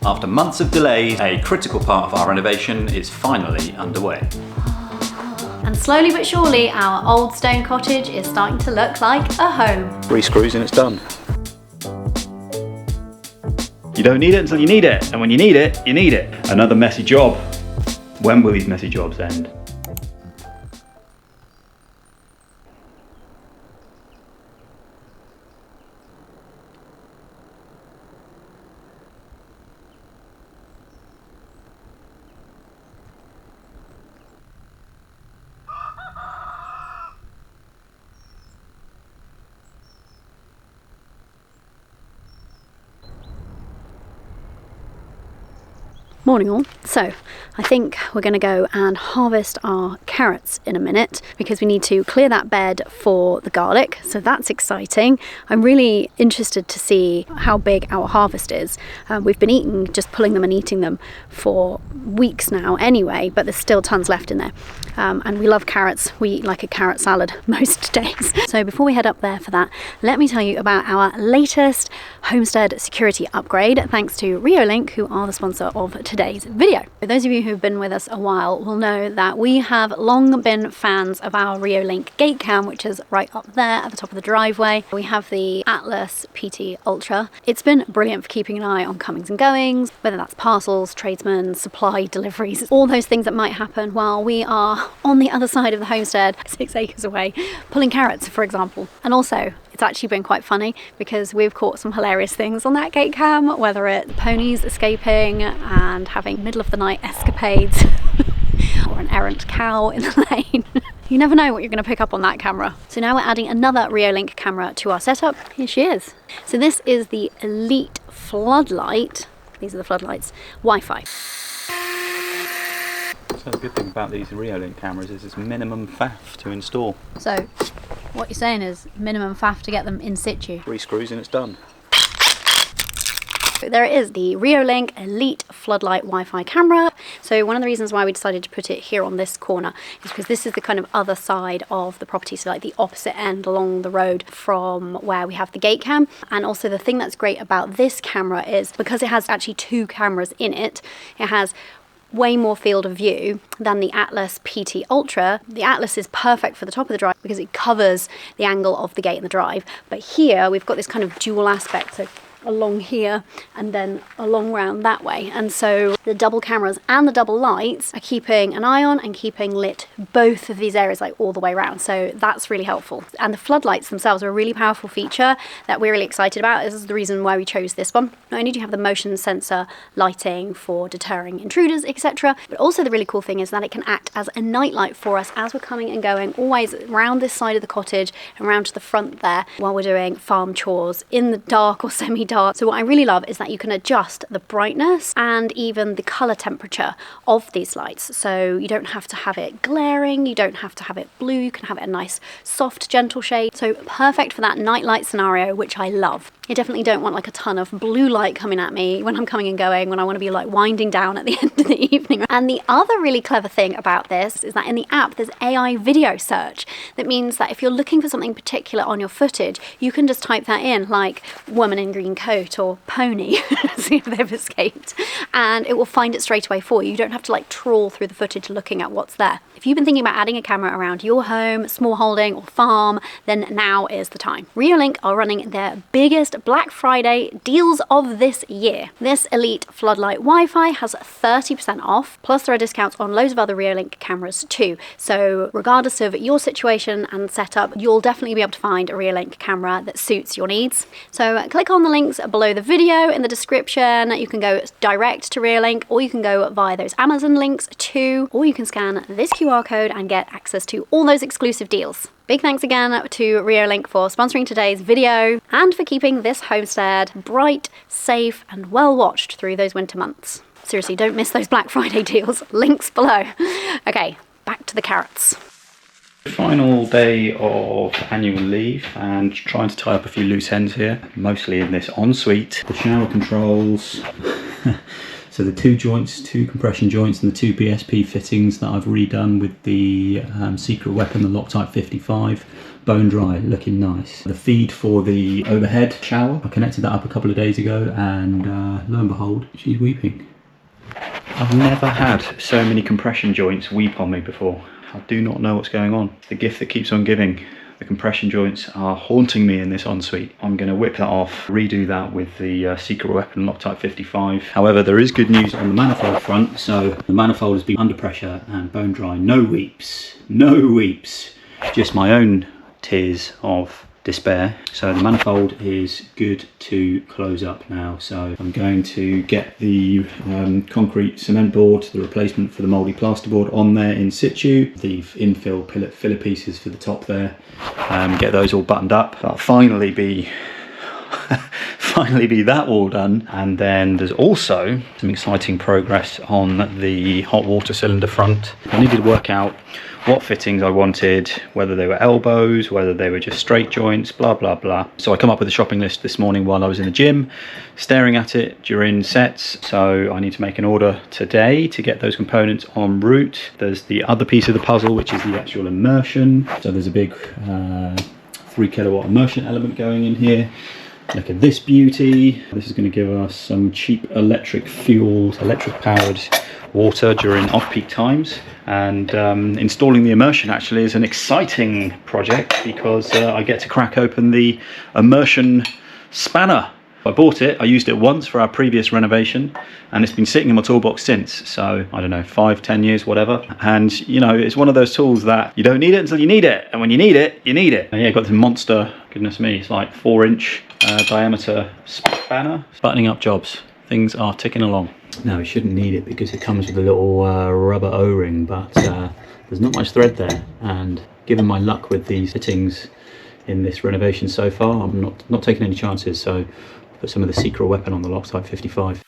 After months of delays, a critical part of our renovation is finally underway. And slowly but surely, our old stone cottage is starting to look like a home. 3 screws and it's done. You don't need it until you need it, and when you need it, you need it. Another messy job. When will these messy jobs end? Morning all. So I think we're going to go and harvest our carrots in a minute because we need to clear that bed for the garlic, so that's exciting. I'm really interested to see how big our harvest is. We've been pulling them and eating them for weeks now anyway, but there's still tons left in there. And we love carrots. We eat like a carrot salad most days. So before we head up there for that, let me tell you about our latest homestead security upgrade, thanks to Reolink, who are the sponsor of today's video. For those of you who've been with us a while will know that we have long been fans of our Reolink gate cam, which is right up there at the top of the driveway. We have the Atlas PT Ultra. It's been brilliant for keeping an eye on comings and goings, whether that's parcels, tradesmen, supply deliveries, all those things that might happen while we are on the other side of the homestead, 6 acres away, pulling carrots, for example. And also, it's actually been quite funny because we've caught some hilarious things on that gate cam, whether it's ponies escaping and having middle of the night escapades or an errant cow in the lane. You never know what you're going to pick up on that camera. So now we're adding another Reolink camera to our setup. Here she is. So this is the Elite Floodlight. These are the floodlights. Wi-Fi. So the good thing about these Reolink cameras is it's minimum faff to install. So what you're saying is minimum faff to get them in situ. 3 screws and it's done. There it is, the Reolink Elite Floodlight Wi-Fi camera. So one of the reasons why we decided to put it here on this corner is because this is the kind of other side of the property, so like the opposite end along the road from where we have the gate cam. And also the thing that's great about this camera is because it has actually 2 cameras in it, it has way more field of view than the Atlas PT Ultra. The Atlas is perfect for the top of the drive because it covers the angle of the gate and the drive. But here we've got this kind of dual aspect, so along here and then along round that way, and so the double cameras and the double lights are keeping an eye on and keeping lit both of these areas like all the way around, so that's really helpful. And the floodlights themselves are a really powerful feature that we're really excited about. This is the reason why we chose this one. Not only do you have the motion sensor lighting for deterring intruders, etc., but also the really cool thing is that it can act as a night light for us as we're coming and going always around this side of the cottage and around to the front there while we're doing farm chores in the dark or semi-dark. So what I really love is that you can adjust the brightness and even the color temperature of these lights. So you don't have to have it glaring, you don't have to have it blue, you can have it a nice soft gentle shade. So perfect for that night light scenario, which I love. You definitely don't want like a ton of blue light coming at me when I'm coming and going, when I want to be like winding down at the end of the evening. And the other really clever thing about this is that in the app there's AI video search. That means that if you're looking for something particular on your footage, you can just type that in, like woman in green coat or pony, see if they've escaped, and it will find it straight away for you. You don't have to like trawl through the footage looking at what's there. If you've been thinking about adding a camera around your home, small holding or farm, then now is the time. Reolink are running their biggest Black Friday deals of this year. This Elite Floodlight Wi-Fi has 30% off, plus there are discounts on loads of other Reolink cameras too. So regardless of your situation and setup, you'll definitely be able to find a Reolink camera that suits your needs. So click on the links below the video in the description. You can go direct to Reolink, or you can go via those Amazon links too, or you can scan this QR code and get access to all those exclusive deals. Big thanks again to Reolink for sponsoring today's video and for keeping this homestead bright, safe and well watched through those winter months. Seriously, don't miss those Black Friday deals. Links below. Okay, back to the carrots. Final day of annual leave and trying to tie up a few loose ends here, mostly in this ensuite. The shower controls, so the 2 joints, 2 compression joints and the 2 BSP fittings that I've redone with the secret weapon, the Loctite 55. bone dry, looking nice. The feed for the overhead shower, I connected that up a couple of days ago, and lo and behold, she's weeping. I've never had so many compression joints weep on me before. I do not know what's going on. The gift that keeps on giving. The compression joints are haunting me in this ensuite. I'm going to whip that off, redo that with the Secret Weapon Loctite 55. However, there is good news on the manifold front. So the manifold has been under pressure and bone dry. No weeps, no weeps. Just my own tears of despair. So the manifold is good to close up now. So I'm going to get the concrete cement board, the replacement for the mouldy plasterboard, on there in situ. The infill filler pieces for the top there. Get those all buttoned up. That'll finally be that all done. And then there's also some exciting progress on the hot water cylinder front. I needed to work out what fittings I wanted, whether they were elbows, whether they were just straight joints, blah blah blah. So I come up with a shopping list this morning while I was in the gym, staring at it during sets. So I need to make an order today to get those components en route. There's the other piece of the puzzle, which is the actual immersion. So there's a big 3 kilowatt immersion element going in here. Look at this beauty. This is going to give us some cheap electric powered water during off-peak times. And installing the immersion actually is an exciting project because I get to crack open the immersion spanner. I bought it, I used it once for our previous renovation, and it's been sitting in my toolbox since. So I don't know, 5-10 years, whatever. And you know, it's one of those tools that you don't need it until you need it, and when you need it, you need it. And yeah, got this monster, goodness me, it's like 4-inch diameter spanner. Buttoning up jobs, things are ticking along. Now you shouldn't need it because it comes with a little rubber O-ring, but there's not much thread there, and given my luck with these fittings in this renovation so far, I'm not taking any chances. So put some of the Secret Weapon on the Loctite 55.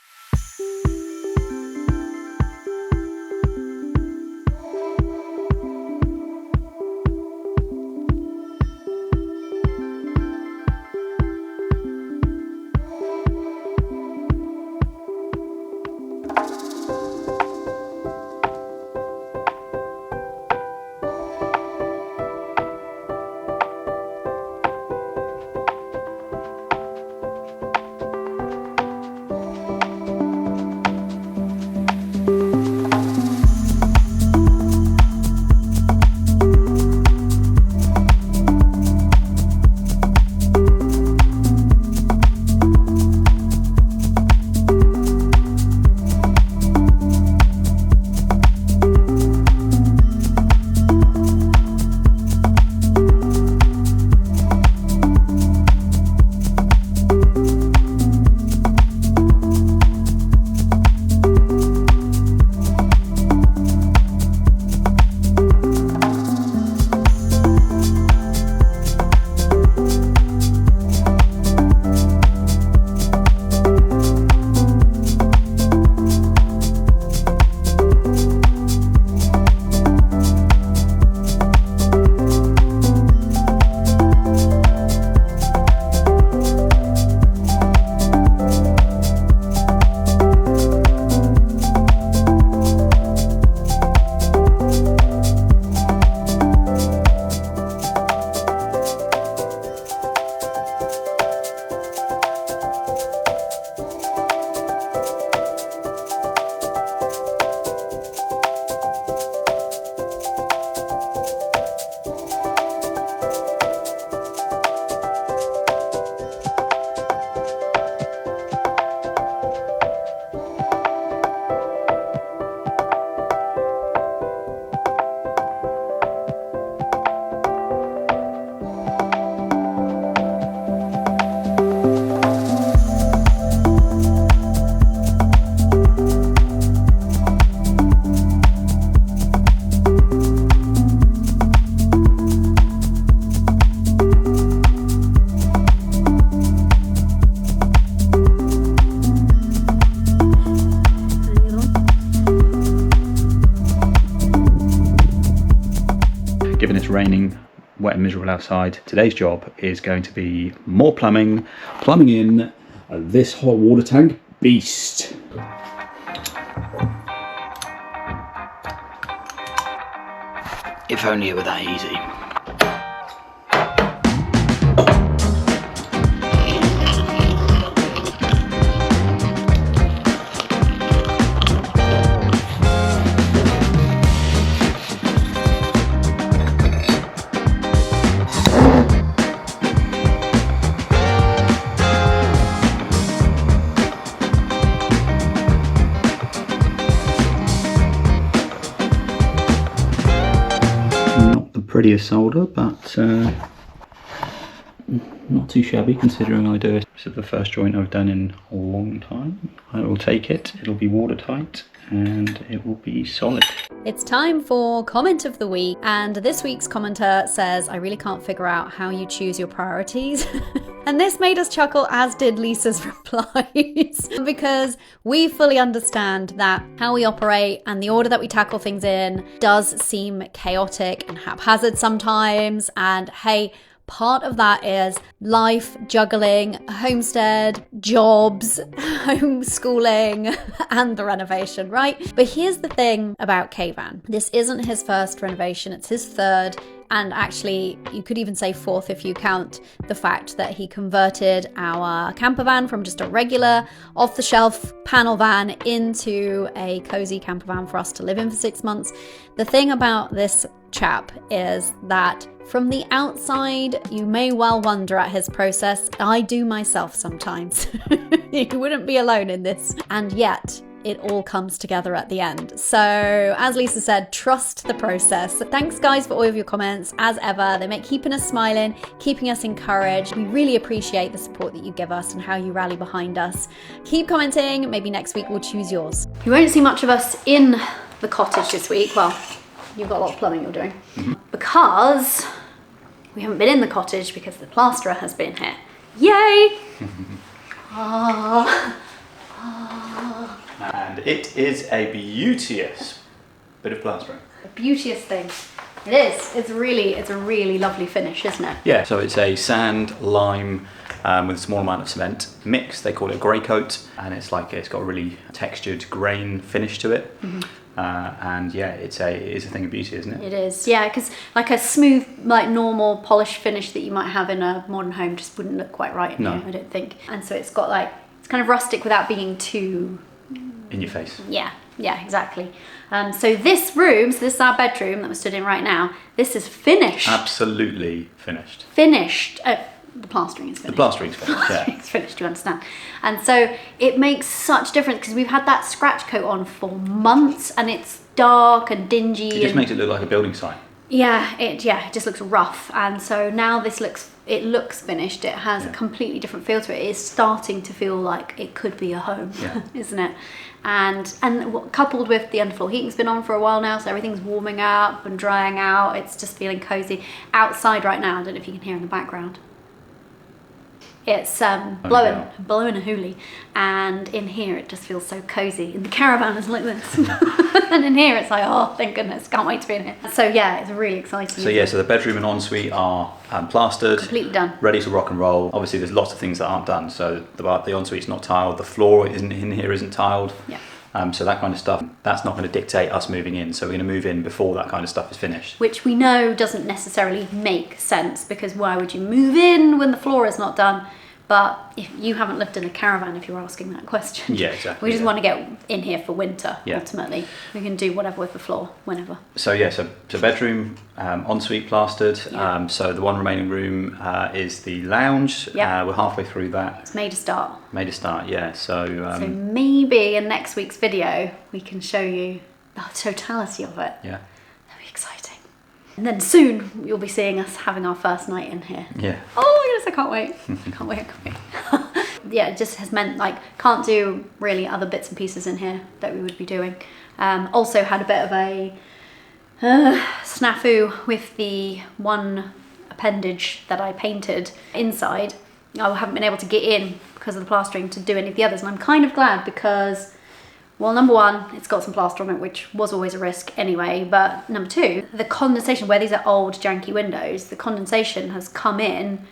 Given it's raining, wet and miserable outside, today's job is going to be more plumbing in this hot water tank beast. If only it were that easy. pretty as solder, but not too shabby considering I do it. This is the first joint I've done in a long time. I will take it, it'll be watertight and it will be solid. It's time for comment of the week, and this week's commenter says, I really can't figure out how you choose your priorities. And this made us chuckle, as did Lisa's replies, because we fully understand that how we operate and the order that we tackle things in does seem chaotic and haphazard sometimes, and hey, part of that is life, juggling, homestead, jobs, homeschooling, and the renovation, right? But here's the thing about Kayvan. This isn't his first renovation, it's his third. And actually, you could even say fourth if you count the fact that he converted our camper van from just a regular off-the-shelf panel van into a cozy camper van for us to live in for 6 months. The thing about this chap is that from the outside, you may well wonder at his process. I do myself sometimes. You wouldn't be alone in this. And yet, it all comes together at the end. So, as Lisa said, trust the process. Thanks, guys, for all of your comments. As ever, they make keeping us smiling, keeping us encouraged. We really appreciate the support that you give us and how you rally behind us. Keep commenting. Maybe next week we'll choose yours. You won't see much of us in the cottage this week. Well, you've got a lot of plumbing you're doing. Because we haven't been in the cottage because the plasterer has been here. Yay! And it is a beauteous bit of plastering. A beauteous thing. It is. It's a really lovely finish, isn't it? Yeah, so it's a sand, lime, with a small amount of cement mix. They call it a grey coat, and it's got a really textured grain finish to it. And yeah, it is a thing of beauty, isn't it? It is, yeah, because like a smooth, like normal polished finish that you might have in a modern home just wouldn't look quite right in here, I don't think. And so it's got it's kind of rustic without being too in your face. Yeah, exactly. So this room, so this is our bedroom that we're stood in right now, this is finished. Absolutely finished. Finished. The plastering is finished. The plastering's finished, yeah. It's finished, you understand. And so it makes such difference because we've had that scratch coat on for months and it's dark and dingy. It just makes it look like a building site. Yeah, it just looks rough. And so now it looks finished. It has a completely different feel to it. It's starting to feel like it could be a home, isn't it? And coupled with the underfloor heating's been on for a while now, so everything's warming up and drying out. It's just feeling cozy. Outside right now, I don't know if you can hear in the background. It's blowing a hoolie, and in here it just feels so cozy. In the caravan it's like this, and in here it's like, oh, thank goodness, can't wait to be in here. So yeah, it's really exciting. So the bedroom and ensuite are plastered, completely done, ready to rock and roll. Obviously, there's lots of things that aren't done. So the ensuite's not tiled, the floor isn't tiled. Yeah. So that kind of stuff, that's not going to dictate us moving in. So we're going to move in before that kind of stuff is finished. Which we know doesn't necessarily make sense, because why would you move in when the floor is not done? But if you haven't lived in a caravan, if you're asking that question. Yeah, exactly. We just want to get in here for winter, ultimately. We can do whatever with the floor, whenever. So bedroom, ensuite plastered. So the one remaining room is the lounge. We're halfway through that. It's made a start. Yeah. So maybe in next week's video, we can show you the totality of it. Yeah. That'll be exciting. And then soon you'll be seeing us having our first night in here. Yeah. Oh my goodness, I can't wait. I can't wait. Yeah, it just has meant can't do really other bits and pieces in here that we would be doing. Also had a bit of a snafu with the one appendage that I painted inside. I haven't been able to get in because of the plastering to do any of the others, and I'm kind of glad because, well, number one, it's got some plaster on it, which was always a risk anyway, but number two, the condensation, where these are old janky windows, the condensation has come in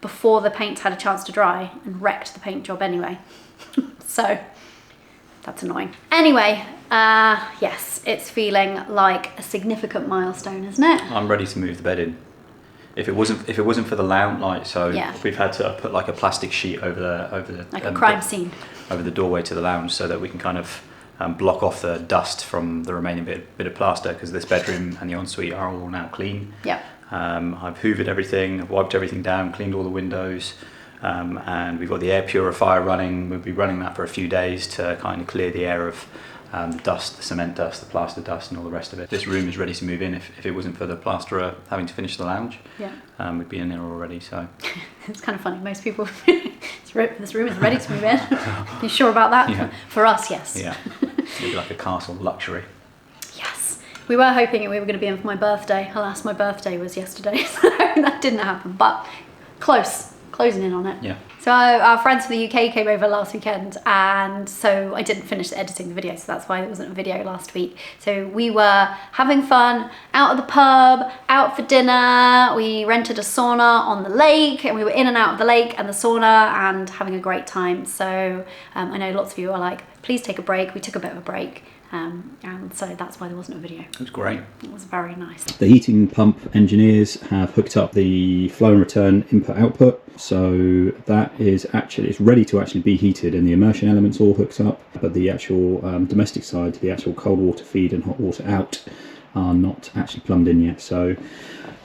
before the paint's had a chance to dry and wrecked the paint job anyway. So that's annoying. Anyway, yes, it's feeling like a significant milestone, isn't it? I'm ready to move the bed in. If it wasn't for the lounge, we've had to put a plastic sheet over the like a crime scene over the doorway to the lounge, so that we can kind of block off the dust from the remaining bit of plaster, because this bedroom and the ensuite are all now clean. Yeah. I've hoovered everything, I've wiped everything down, cleaned all the windows, and we've got the air purifier running. We'll be running that for a few days to kind of clear the air of the dust, the cement dust, the plaster dust and all the rest of it. This room is ready to move in. If it wasn't for the plasterer having to finish the lounge, we'd be in there already. So it's kind of funny. Most people, this room is ready to move in. You sure about that? Yeah. For us, yes. Yeah, it'd be like a castle luxury. Yes. We were hoping we were going to be in for my birthday. Alas, my birthday was yesterday, so that didn't happen. But closing in on it. Yeah. So our friends from the UK came over last weekend, and so I didn't finish editing the video, so that's why there wasn't a video last week. So we were having fun out at the pub, out for dinner. We rented a sauna on the lake, and we were in and out of the lake and the sauna and having a great time. So I know lots of you are like, please take a break. We took a bit of a break. And so that's why there wasn't a video. It was great. It was very nice. The heating pump engineers have hooked up the flow and return input output, so that is actually, it's ready to actually be heated, and the immersion element's all hooked up, but the actual domestic side, the actual cold water feed and hot water out, are not actually plumbed in yet. So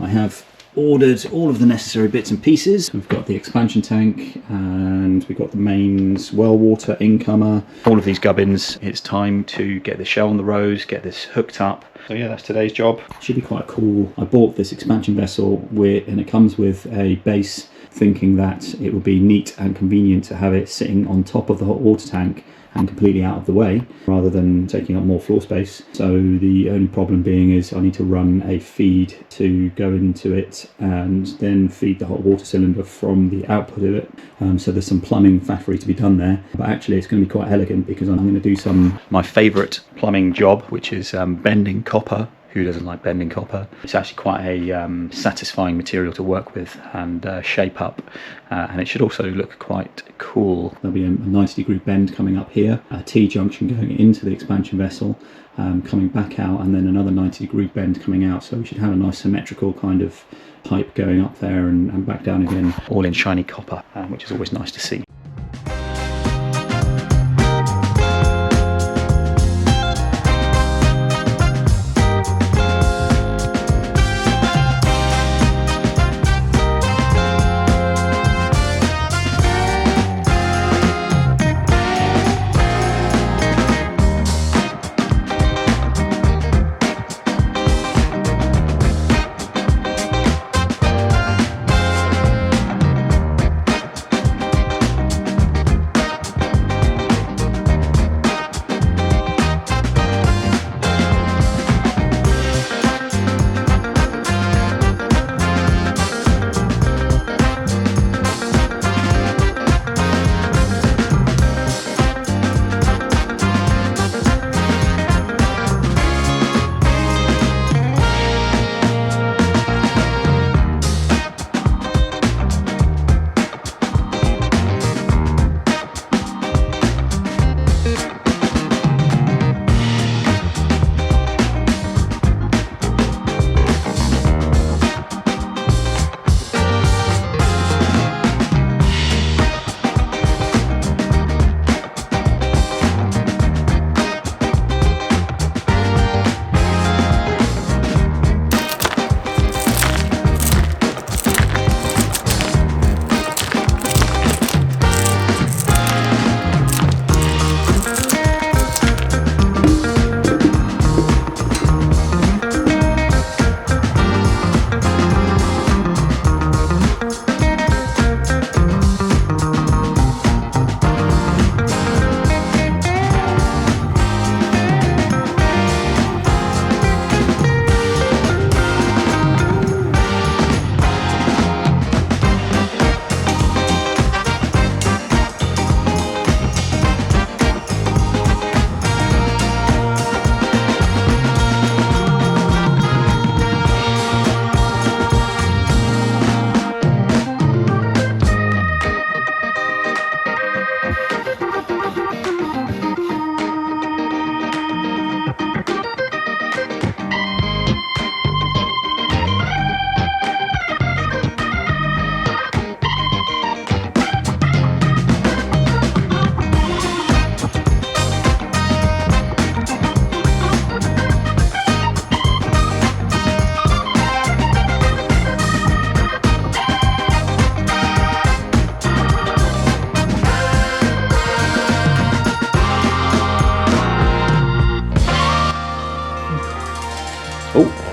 I have ordered all of the necessary bits and pieces. We've got the expansion tank, and we've got the mains well water incomer, all of these gubbins. It's time to get the show on the road, get this hooked up. So yeah, that's today's job. Should be quite cool. I bought this expansion vessel and it comes with a base, thinking that it would be neat and convenient to have it sitting on top of the hot water tank and completely out of the way, rather than taking up more floor space. So the only problem being is I need to run a feed to go into it and then feed the hot water cylinder from the output of it. So there's some plumbing factory to be done there, but actually it's going to be quite elegant because I'm going to do my favourite plumbing job, which is bending copper. Who doesn't like bending copper? It's actually quite a satisfying material to work with and shape up, and it should also look quite cool. There'll be a 90-degree bend coming up here, a T-junction going into the expansion vessel, coming back out, and then another 90-degree bend coming out, so we should have a nice symmetrical kind of pipe going up there and back down again, all in shiny copper, which is always nice to see.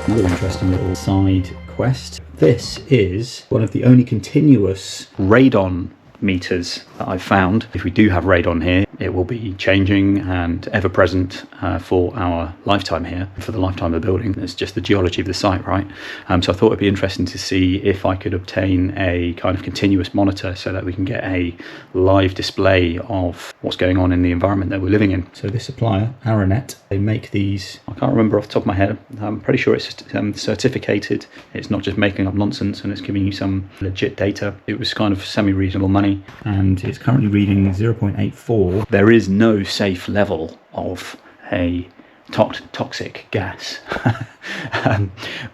Another interesting little side quest. This is one of the only continuous radon meters that I've found. If we do have radon here, it will be changing and ever present for our lifetime here, for the lifetime of the building. It's just the geology of the site, right? So I thought it'd be interesting to see if I could obtain a kind of continuous monitor so that we can get a live display of what's going on in the environment that we're living in. So this supplier, Aranet, they make these, I can't remember off the top of my head, I'm pretty sure it's certificated. It's not just making up nonsense and it's giving you some legit data. It was kind of semi-reasonable money, and it's currently reading 0.84. There is no safe level of a toxic gas.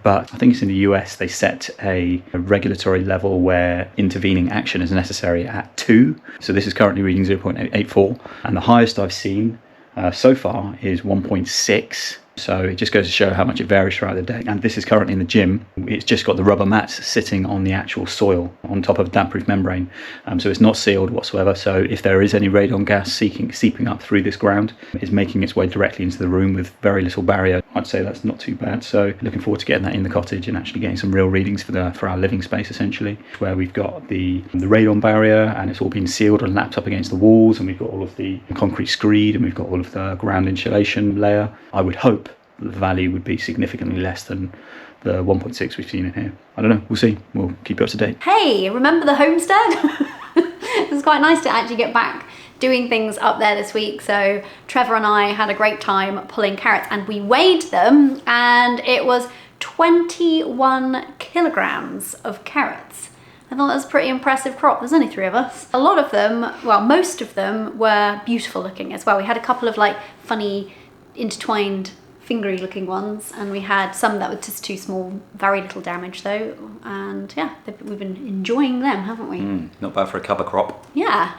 But I think it's in the US, they set a regulatory level where intervening action is necessary at 2. So this is currently reading 0.84, and the highest I've seen so far is 1.6. So it just goes to show how much it varies throughout the day. And this is currently in the gym. It's just got the rubber mats sitting on the actual soil on top of a damp-proof membrane. So it's not sealed whatsoever. So if there is any radon gas seeping up through this ground, it's making its way directly into the room with very little barrier. I'd say that's not too bad. So looking forward to getting that in the cottage and actually getting some real readings for our living space, essentially, where we've got the radon barrier and it's all been sealed and lapped up against the walls, and we've got all of the concrete screed, and we've got all of the ground insulation layer. I would hope the value would be significantly less than the 1.6 we've seen in here. I don't know, we'll see. We'll keep you up to date. Hey, remember the homestead? It was quite nice to actually get back doing things up there this week. So Trevor and I had a great time pulling carrots, and we weighed them, and it was 21 kilograms of carrots. I thought that was a pretty impressive crop. There's only 3 of us. A lot of them, well, most of them were beautiful looking as well. We had a couple of like funny intertwined fingery looking ones, and we had some that were just too small, very little damage though, and yeah, we've been enjoying them, haven't we? Not bad for a cover crop. Yeah,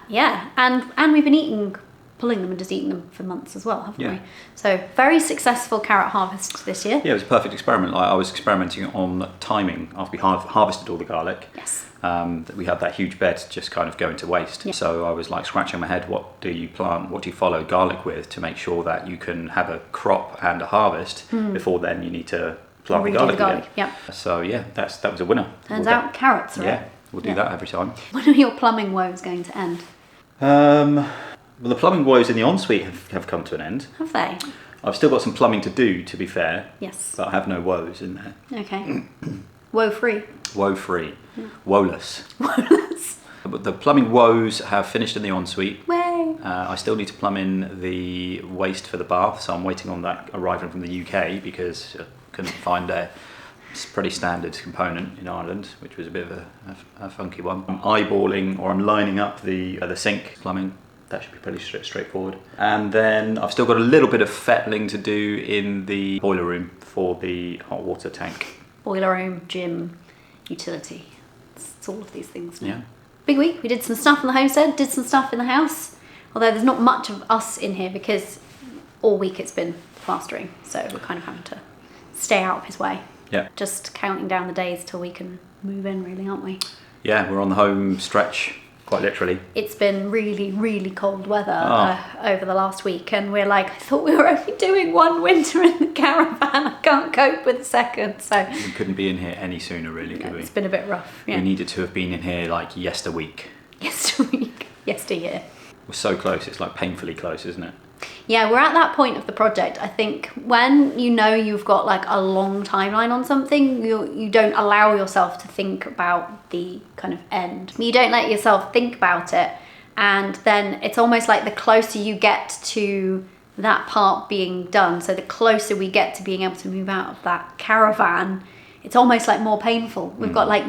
and we've been pulling them and just eating them for months as well, haven't we? So very successful carrot harvest this year. Yeah, it was a perfect experiment. I was experimenting on timing after we harvested all the garlic. Yes. We had that huge bed just kind of going to waste. Yeah. So I was like scratching my head, what do you plant, what do you follow garlic with to make sure that you can have a crop and a harvest before then you need to plant the garlic again. Yep. So yeah, that was a winner. Turns out carrots, right? Yeah, we'll do that every time. When are your plumbing woes going to end? Well, the plumbing woes in the ensuite have come to an end. Have they? I've still got some plumbing to do, to be fair. Yes. But I have no woes in there. Okay. Woe-free. Woe-free. Yeah. Woeless. Woeless. But the plumbing woes have finished in the ensuite. Way. I still need to plumb in the waste for the bath, so I'm waiting on that arriving from the UK because I couldn't find a pretty standard component in Ireland, which was a bit of a funky one. I'm eyeballing, or I'm lining up the sink plumbing. That should be pretty straightforward. And then I've still got a little bit of fettling to do in the boiler room for the hot water tank. Boiler room, gym, utility. It's all of these things now. Yeah. Big week. We did some stuff in the homestead, did some stuff in the house. Although there's not much of us in here because all week it's been plastering. So we're kind of having to stay out of his way. Yeah. Just counting down the days till we can move in, really, aren't we? Yeah, we're on the home stretch. Quite literally. It's been really, really cold weather over the last week, and we're like, I thought we were only doing one winter in the caravan. I can't cope with the second. So we couldn't be in here any sooner, really, could we? It's been a bit rough. Yeah. We needed to have been in here like yesterweek. Yesteryear. We're so close. It's like painfully close, isn't it? Yeah, we're at that point of the project. I think when you know you've got like a long timeline on something, you don't allow yourself to think about the kind of end. You don't let yourself think about it, and then it's almost like the closer you get to that part being done, so the closer we get to being able to move out of that caravan, it's almost like more painful. We've got like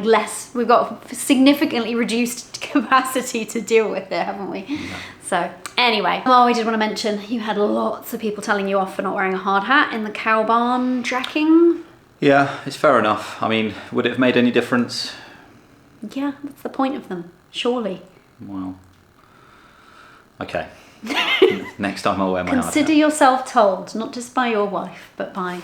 we've got significantly reduced capacity to deal with it, haven't we? Yeah. So anyway, we did want to mention you had lots of people telling you off for not wearing a hard hat in the cow barn tracking. Yeah, it's fair enough. I mean, would it have made any difference? Yeah, that's the point of them, surely. Well, okay. Next time I'll wear my hard hat. Consider yourself told, not just by your wife, but by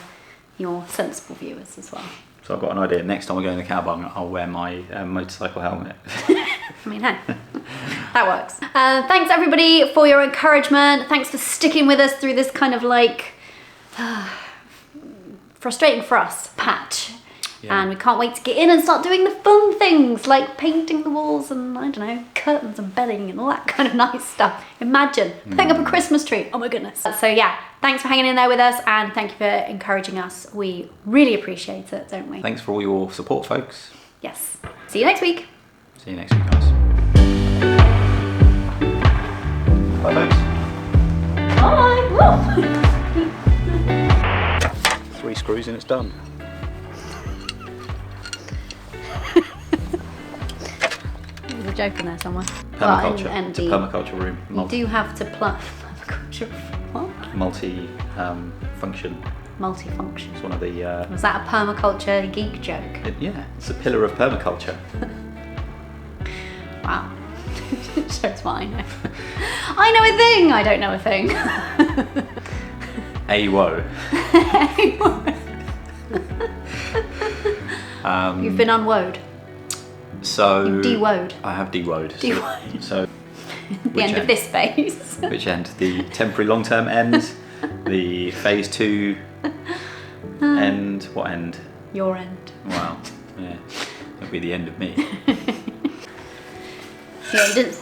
your sensible viewers as well. So I've got an idea. Next time I go in the cow barn, I'll wear my motorcycle helmet. I mean, hey, that works. Thanks everybody for your encouragement. Thanks for sticking with us through this kind of like frustrating for us patch. Yeah. And we can't wait to get in and start doing the fun things like painting the walls and, I don't know, curtains and bedding and all that kind of nice stuff. Imagine putting up a Christmas tree. Oh my goodness. So yeah, thanks for hanging in there with us and thank you for encouraging us. We really appreciate it, don't we? Thanks for all your support, folks. Yes. See you next week. See you next week, guys. Bye, folks. Bye. 3 screws and it's done. There's a joke in there somewhere. Permaculture. Well, It's a permaculture room. You do have to permaculture. What? Multi-function. Multifunction. It's one of the... Was that a permaculture geek joke? yeah, it's a pillar of permaculture. Wow. Shows what I know. I know a thing! I don't know a thing. AWO. You've been unwoed. So... You've de-woed. I have de-woed. De-woed. So... The end of this phase. Which end? The temporary long-term end? The phase 2 end? What end? Your end. Wow. Yeah. It'll be the end of me. Yeah, you didn't...